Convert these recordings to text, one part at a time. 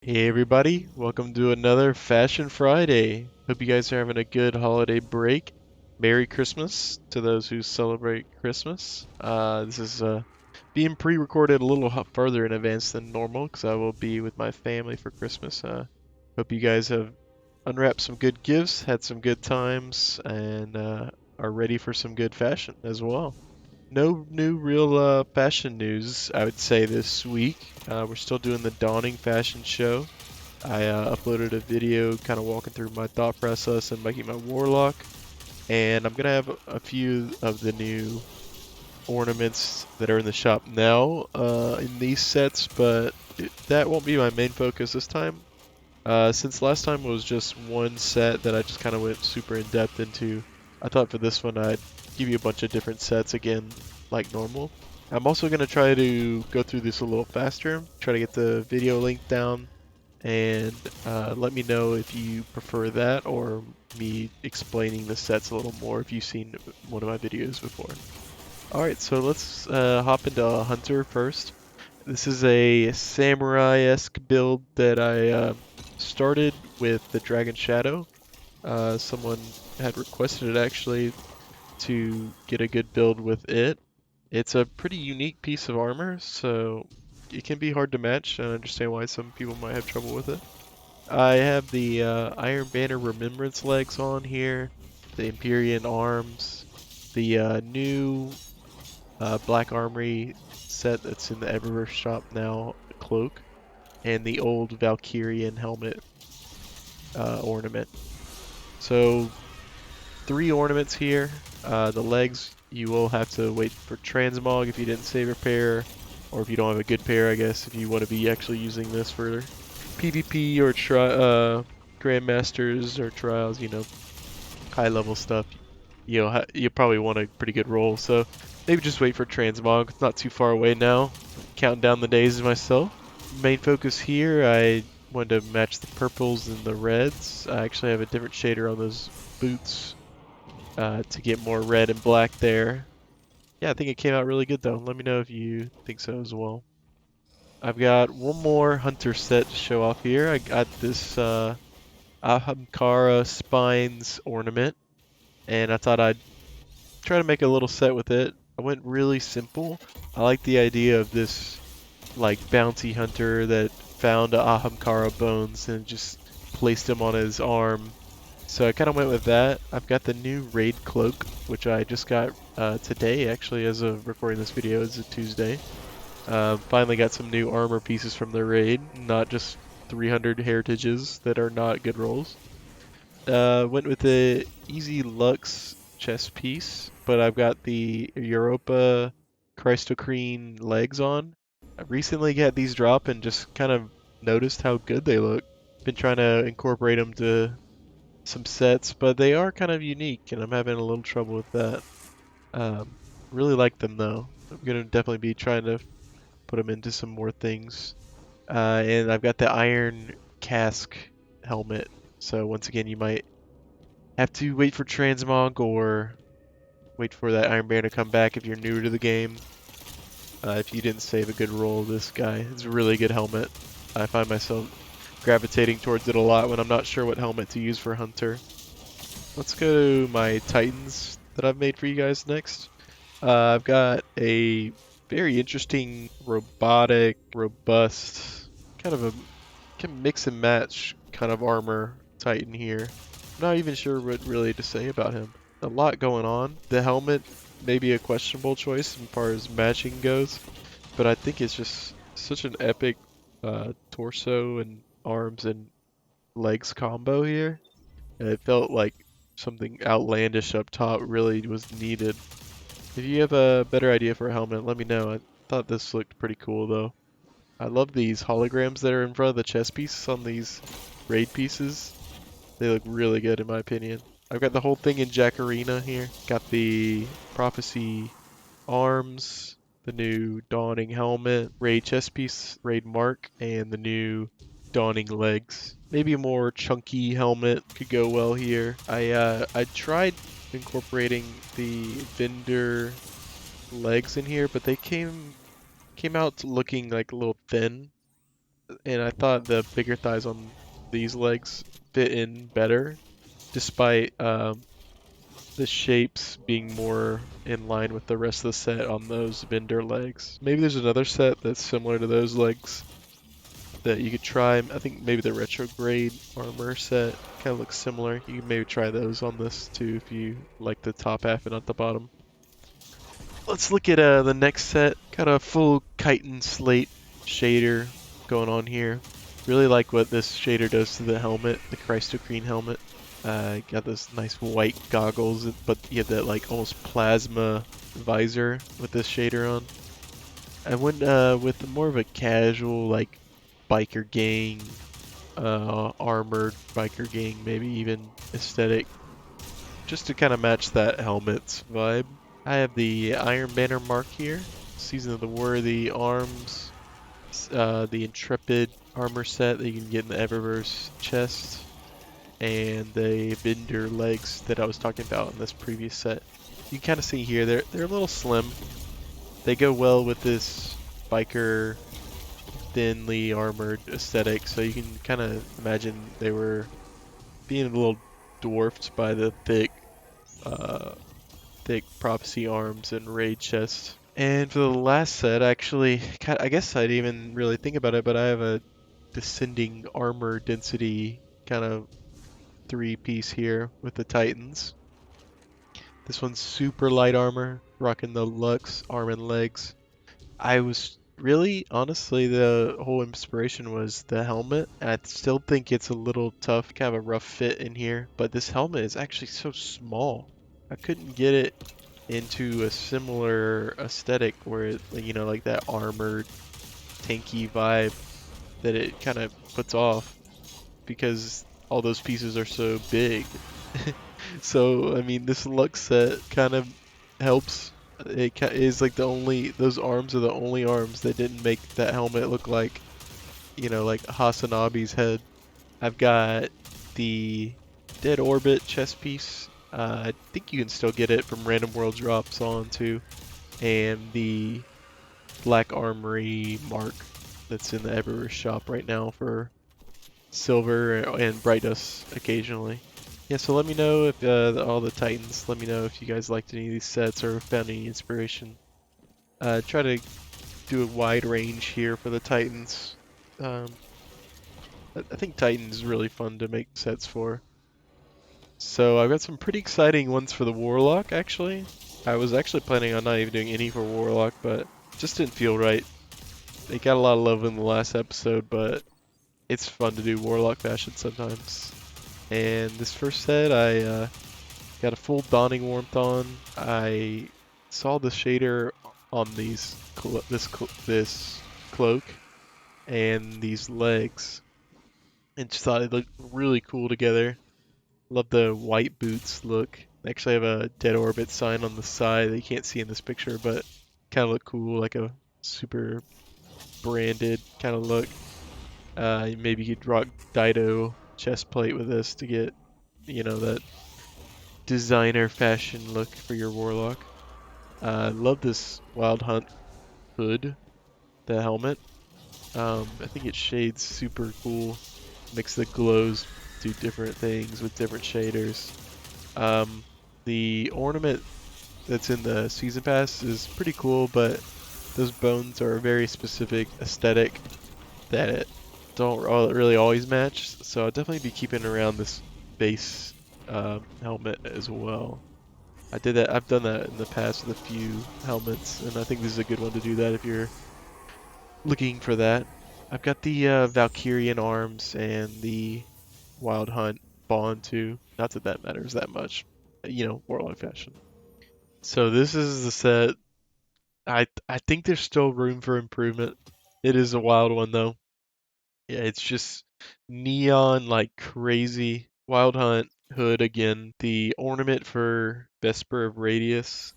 Hey everybody, welcome to another Fashion Friday. Hope you guys are having a good holiday break. Merry Christmas to those who celebrate Christmas. This is being pre-recorded a little further in advance than normal because I will be with my family for Christmas. Hope you guys have unwrapped some good gifts, had some good times, and are ready for some good fashion as well. No new real fashion news, I would say, this week. We're still doing the Dawning Fashion Show. I uploaded a video kind of walking through my thought process and making my Warlock. And I'm going to have a few of the new ornaments that are in the shop now in these sets, but that won't be my main focus this time. Since last time was just one set that I just kind of went super in depth into, I thought for this one I'd give you a bunch of different sets again, like normal. I'm also going to try to go through this a little faster, try to get the video link down, and let me know if you prefer that or me explaining the sets a little more if you've seen one of my videos before. Alright, so let's hop into Hunter first. This is a samurai-esque build that I started with the Dragon Shadow. Someone had requested it actually to get a good build with it. It's a pretty unique piece of armor, so it can be hard to match, and I understand why some people might have trouble with it. I have the Iron Banner Remembrance legs on here, the Empyrean arms, the new Black Armory set that's in the Eververse shop now, cloak, and the old Valkyrian helmet ornament. So 3 ornaments here. The legs, you will have to wait for transmog if you didn't save a pair, or if you don't have a good pair, I guess, if you want to be actually using this for PvP or Grandmasters or trials, high level stuff. You probably want a pretty good roll, so maybe just wait for transmog. It's not too far away now. Counting down the days myself. Main focus here, I wanted to match the purples and the reds. I actually have a different shader on those boots to get more red and black there. Yeah, I think it came out really good though. Let me know if you think so as well. I've got one more hunter set to show off here. I got this Ahamkara Spines ornament, and I thought I'd try to make a little set with it. I went really simple. I like the idea of this like bounty hunter that found Ahamkara bones and just placed them on his arm. So I kind of went with that. I've got the new raid cloak, which I just got today actually as of recording this video. It's a Tuesday. Finally got some new armor pieces from the raid, not just 300 heritages that are not good rolls. Went with the Easy Lux chest piece, but I've got the Europa Christocrene legs on. I recently got these drop and just kind of noticed how good they look. Been trying to incorporate them to some sets, but they are kind of unique, and I'm having a little trouble with that. Um, really like them though. I'm gonna definitely be trying to put them into some more things. And I've got the Iron Cask helmet. So once again, you might have to wait for transmog or wait for that Iron Banner to come back if you're new to the game. If you didn't save a good roll, this guy is a really good helmet. I find myself gravitating towards it a lot when I'm not sure what helmet to use for Hunter. Let's go to my Titans that I've made for you guys next. I've got a very interesting, robotic, robust, kind of a can mix and match kind of armor Titan here. I'm not even sure what really to say about him. A lot going on. The helmet may be a questionable choice as far as matching goes, but I think it's just such an epic torso and arms and legs combo here. And it felt like something outlandish up top really was needed. If you have a better idea for a helmet, let me know. I thought this looked pretty cool though. I love these holograms that are in front of the chest pieces on these raid pieces. They look really good in my opinion. I've got the whole thing in Jacarina here. Got the Prophecy arms, the new Dawning helmet, raid chest piece, raid mark, and the new Dawning legs. Maybe a more chunky helmet could go well here. I tried incorporating the vendor legs in here, but they came out looking like a little thin. and I thought the bigger thighs on these legs fit in better, despite the shapes being more in line with the rest of the set on those vendor legs. Maybe there's another set that's similar to those legs that you could try. I think maybe the retrograde armor set kind of looks similar. You can maybe try those on this too if you like the top half and not the bottom. Let's look at the next set. Got a full chitin slate shader going on here. Really like what this shader does to the helmet, the Christocrene helmet. Got this nice white goggles, but you have that like almost plasma visor with this shader on. I went with more of a casual like biker gang, armored biker gang, maybe even aesthetic, just to kind of match that helmet's vibe. I have the Iron Banner mark here, Season of the Worthy arms, the Intrepid armor set that you can get in the Eververse chest, and the Bender legs that I was talking about in this previous set. You can kind of see here, they're a little slim. They go well with this biker thinly armored aesthetic, so you can kind of imagine they were being a little dwarfed by the uh, thick prophecy arms and raid chest. And for the last set, actually, I guess I didn't even really think about it, but I have a descending armor density kind of three-piece here with the Titans. This one's super light armor, rocking the Lux arm and legs. I was really, honestly, the whole inspiration was the helmet. I still think it's a little tough, kind of a rough fit in here, but this helmet is actually so small. I couldn't get it into a similar aesthetic where it, you know, like that armored, tanky vibe that it kind of puts off because all those pieces are so big. So, I mean, this Lux set kind of helps. It is like the only, those arms are the only arms that didn't make that helmet look like, you know, like Hasanabi's head. I've got the Dead Orbit chest piece. I think you can still get it from Random World Drops on too. And the Black Armory mark that's in the Eververse shop right now for silver and bright dust occasionally. Yeah, so let me know if all the Titans, let me know if you guys liked any of these sets or found any inspiration. Try to do a wide range here for the Titans. Um, I think Titans is really fun to make sets for. So I've got some pretty exciting ones for the Warlock, actually. I was actually planning on not even doing any for Warlock, but just didn't feel right. They got a lot of love in the last episode, but it's fun to do Warlock fashion sometimes. And this first set, I got a full Dawning Warmth on. I saw the shader on this cloak and these legs, and just thought it looked really cool together. Love the white boots look. They actually have a Dead Orbit sign on the side that you can't see in this picture, but kind of look cool, like a super branded kind of look. Maybe you could rock Dido chest plate with this to get, you know, that designer fashion look for your Warlock. Love this Wild Hunt hood, the helmet. I think it shades super cool. Makes the glows do different things with different shaders. The ornament that's in the season pass is pretty cool, but those bones are a very specific aesthetic that don't really always match. So I'll definitely be keeping around this base helmet as well. I did that. I've done that in the past with a few helmets, and I think this is a good one to do that if you're looking for that. I've got the Valkyrian arms and the Wild Hunt Bond too. Not that that matters that much, you know, Warlock fashion. So this is the set. I think there's still room for improvement. It is a wild one though. Yeah, it's just neon like crazy. Wild Hunt hood again. The ornament for Vesper of Radius.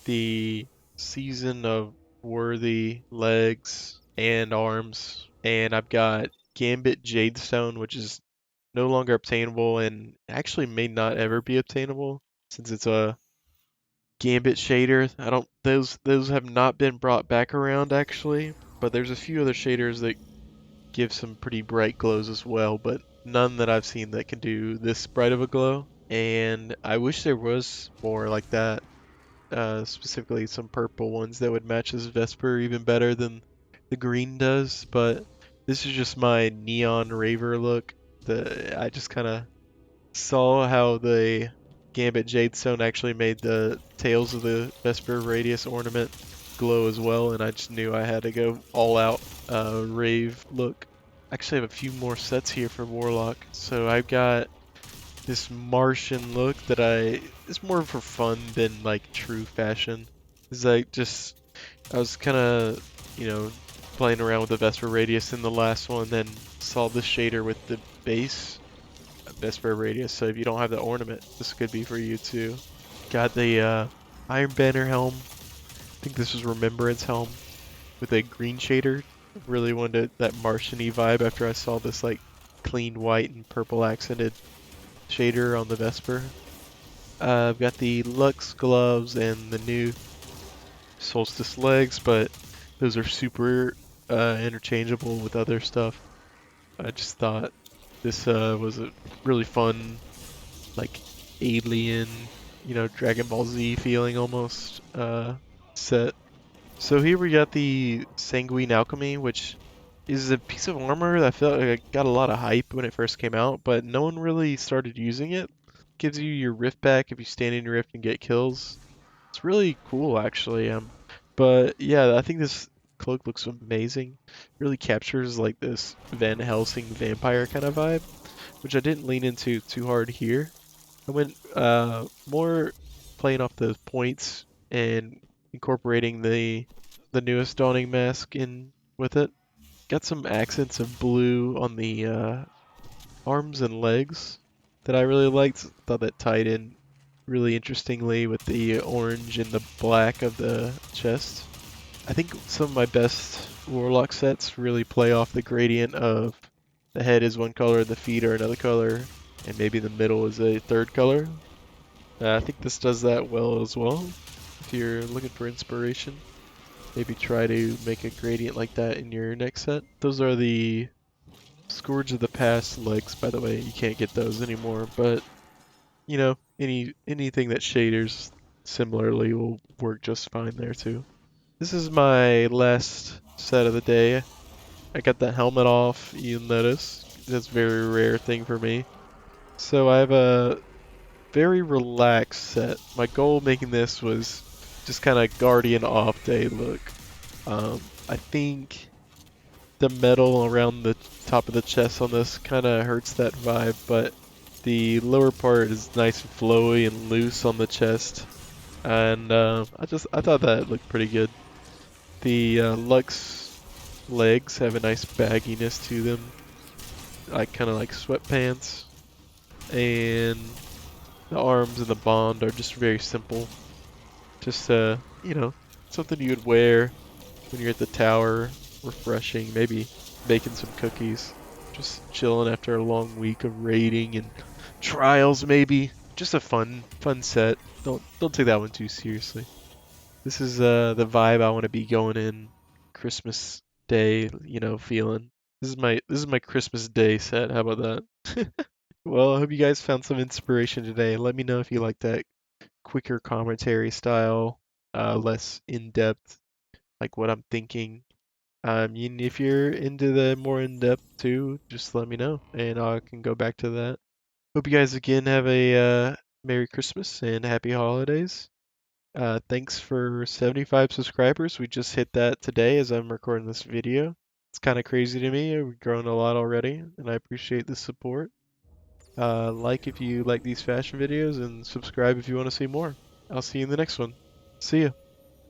The Season of Worthy legs and arms. And I've got Gambit Jadestone, which is no longer obtainable and actually may not ever be obtainable since it's a Gambit shader. I don't those have not been brought back around actually, but there's a few other shaders that give some pretty bright glows as well, but none that I've seen that can do this bright of a glow. And I wish there was more like that, specifically some purple ones that would match this Vesper even better than the green does. But this is just my neon raver look. I just kind of saw how the Gambit Jadestone actually made the tails of the Vesper Radius ornament glow as well, and I just knew I had to go all out rave look. I actually have a few more sets here for Warlock. So I've got this Martian look that it's more for fun than like true fashion. It's like just I was kind of, playing around with the Vesper Radius in the last one, then saw the shader with the base Vesper Radius. So if you don't have the ornament, this could be for you too. Got the Iron Banner helm. I think this was Remembrance helm with a green shader. Really wanted that Martian-y vibe after I saw this like clean white and purple accented shader on the Vesper. I've got the Lux gloves and the new Solstice legs, but those are super interchangeable with other stuff. I just thought this was a really fun, like alien, Dragon Ball Z feeling almost set. So here we got the Sanguine Alchemy, which is a piece of armor that I felt like got a lot of hype when it first came out, but no one really started using it. Gives you your rift back if you stand in your rift and get kills. It's really cool, actually. But yeah, I think this cloak looks amazing. Really captures like this Van Helsing vampire kind of vibe, which I didn't lean into too hard here. I went more playing off the points and incorporating the newest Dawning Mask in with it. Got some accents of blue on the arms and legs that I really liked. Thought that tied in really interestingly with the orange and the black of the chest. I think some of my best Warlock sets really play off the gradient of the head is one color, the feet are another color, and maybe the middle is a third color. I think this does that well as well. If you're looking for inspiration, maybe try to make a gradient like that in your next set. Those are the Scourge of the Past legs, by the way. You can't get those anymore, but anything that shaders similarly will work just fine there too. This is my last set of the day. I got the helmet off, you'll notice. That's a very rare thing for me. So I have a very relaxed set. My goal making this was just kind of Guardian off day look. I think the metal around the top of the chest on this kind of hurts that vibe, but the lower part is nice and flowy and loose on the chest, and I thought that looked pretty good. The Lux legs have a nice bagginess to them, like kind of like sweatpants, and the arms and the bond are just very simple. Just something you would wear when you're at the tower, refreshing, maybe making some cookies, just chilling after a long week of raiding and trials maybe. Just a fun set. Don't take that one too seriously. This is the vibe I want to be going in Christmas Day, feeling. This is my Christmas Day set. How about that? Well, I hope you guys found some inspiration today. Let me know if you like that quicker commentary style, less in-depth, like what I'm thinking. And if you're into the more in-depth too, just let me know and I can go back to that. Hope you guys again have a Merry Christmas and Happy Holidays. Thanks for 75 subscribers. We just hit that today as I'm recording this video. It's kind of crazy to me. We've grown a lot already, and I appreciate the support. Like if you like these fashion videos, and subscribe if you want to see more. I'll see you in the next one. See ya.